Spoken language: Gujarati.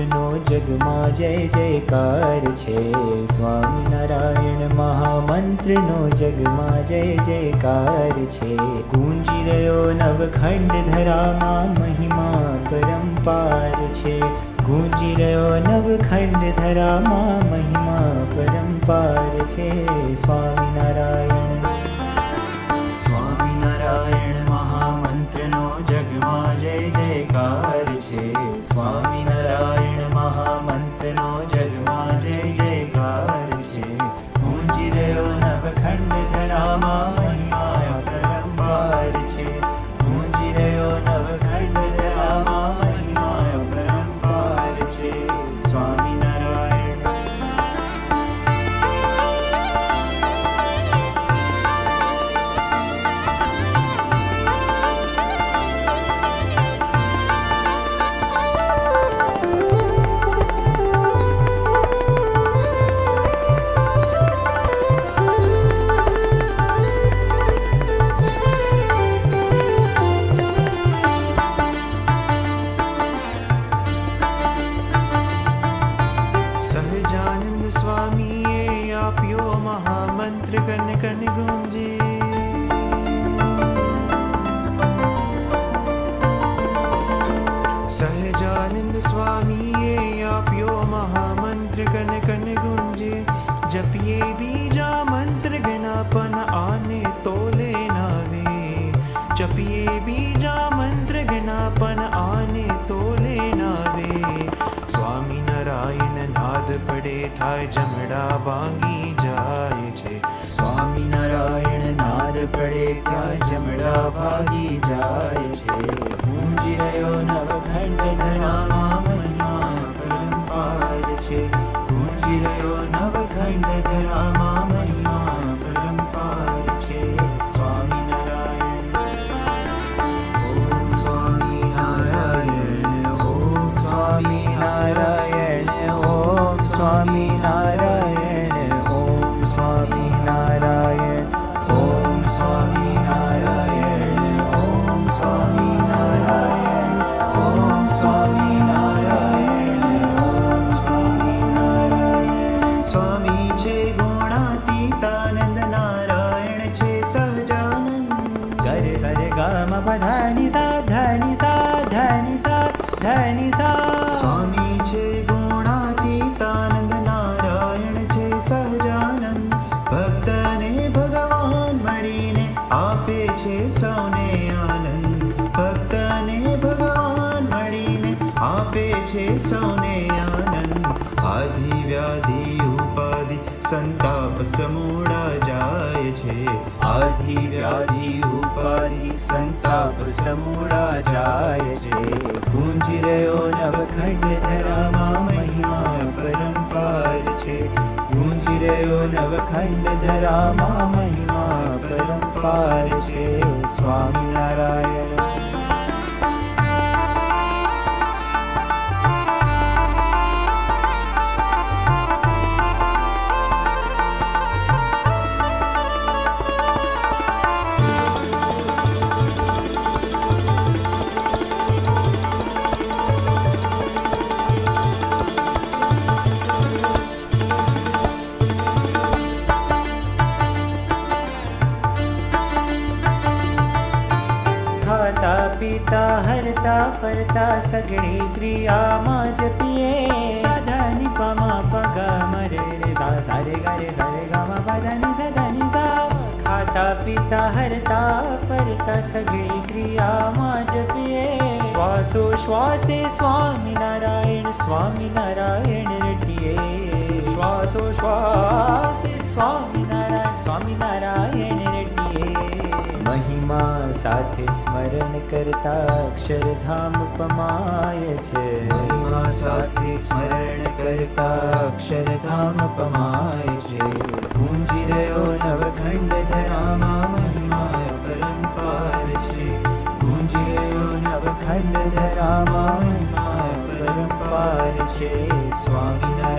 મહામંત્રનો જગમાં જય જયકાર છે. સ્વામિનારાયણ મહામંત્રનો જગમાં જય જયકાર છે. ગુંજી રહ્યો નવખંડ ધરામાં મહિમા પરંપાર છે. ગુંજી રહ્યો નવખંડ ધરામાં મહિમા પરંપાર છે. સ્વામિનારાયણ સ્વામિનારાયણ મહામંત્રનો જગમાં જય જયકાર છે. સ્વામિનારાયણ મહામંત્રનો જગમાં જય જયકાર છે. ગુંજી રહ્યો નવખંડ ધરામાં મહિમા પરંપાર છે. ગુંજી રહ્યો નવખંડ ધરામાં મહિમા પરંપાર છે. સ્વામિનારાયણ સહજાનંદ સ્વામીએ આપ્યો મહામંત્ર કન કન ગુંજે. સહજાનંદ સ્વામીએ આપ્યો મહામંત્ર કન કન ગુંજે. જપીએ બીજા મંત્ર ગણા પણ આને તોલે નાવે. જપીએ બીજા મંત્ર ગણા પણ આને તોલે નાવે. સ્વામિનારાયણ નાદ પડે થાય જમડા ભાંગી જાય છે. સ્વામિનારાયણ નાદ પડે ત્યાં જમડા ભાગી જાય છે. ગુંજી રહ્યો નવખંડ ધરામાં મહિમા પરંપાર છે. ગુંજી રહ્યો નવખંડ ધરામાં મહિમા પરંપાર છે. સ્વામિનારાયણ ઓમ સ્વામિનારાયણ ઓમ સ્વામિનારાયણ ઓમ સ્વામિનારાયણ ઓમ સ્વામિનારાયણ ઓમ સ્વામિનારાયણ ઓમ સ્વામિનારાયણ ઓમ સ્વામિનારાયણ ઓમ સ્વામિનારાયણ. સ્વામી છે ગુણાતીતાનંદ, નારાયણ છે સહજાનંદ. ગરે સરે ગમ પધાની સા ધની સા ધની સા ધની સા. સ્વામી છે ગુણાતીતાનંદ, નારાયણ છે સહજાનંદ. ભક્તને ભગવાન મળીને આપે છે સૌને આનંદ. ભક્તને ભગવાન મળીને આપે છે સૌને આનંદ. આધિ વ્યાધિ ઉપાધિ સંતાપ સમૂળા જાય છે. આધિ વ્યાધિ ઉપાધિ સંતાપ સમૂળા જાય છે. ગુંજી રહ્યો નવખંડ ધરામાં મહિમા પરંપાર છે. ગુંજી રહ્યો નવખંડ ધરામાં મહિમા પરંપાર છે. સ્વામિનારાયણ ખાતા પીતા હરતા ફરતા સગળી ક્રિયામાં જપીએ. સાધા નિપામાં પગા મરે રે સા સારે ગારે સારે ગામાં પાધાની સદાની સા. ખાતા પીતા હરતા ફરતા સગળી ક્રિયામાં જપીએ. શ્વાસો શ્વાસે સ્વામિનારાયણ સ્વામિનારાયણ રટીએ. શ્વાસો શ્વાસે સ્વામિનારાયણ સ્વામિનારાયણ રટીએ. મહિમા સાથે સ્મરણ કરતા અક્ષરધામ પમાય છે. મહિમા સાથે સ્મરણ કરતા અક્ષરધામ પમાય છે. ગુંજી રહ્યો નવખંડ ધરામાં મહિમા પરંપાર છે. ગુંજી રહ્યો નવખંડ ધરામાં મહિમા પરંપાર છે. સ્વામિનારાયણ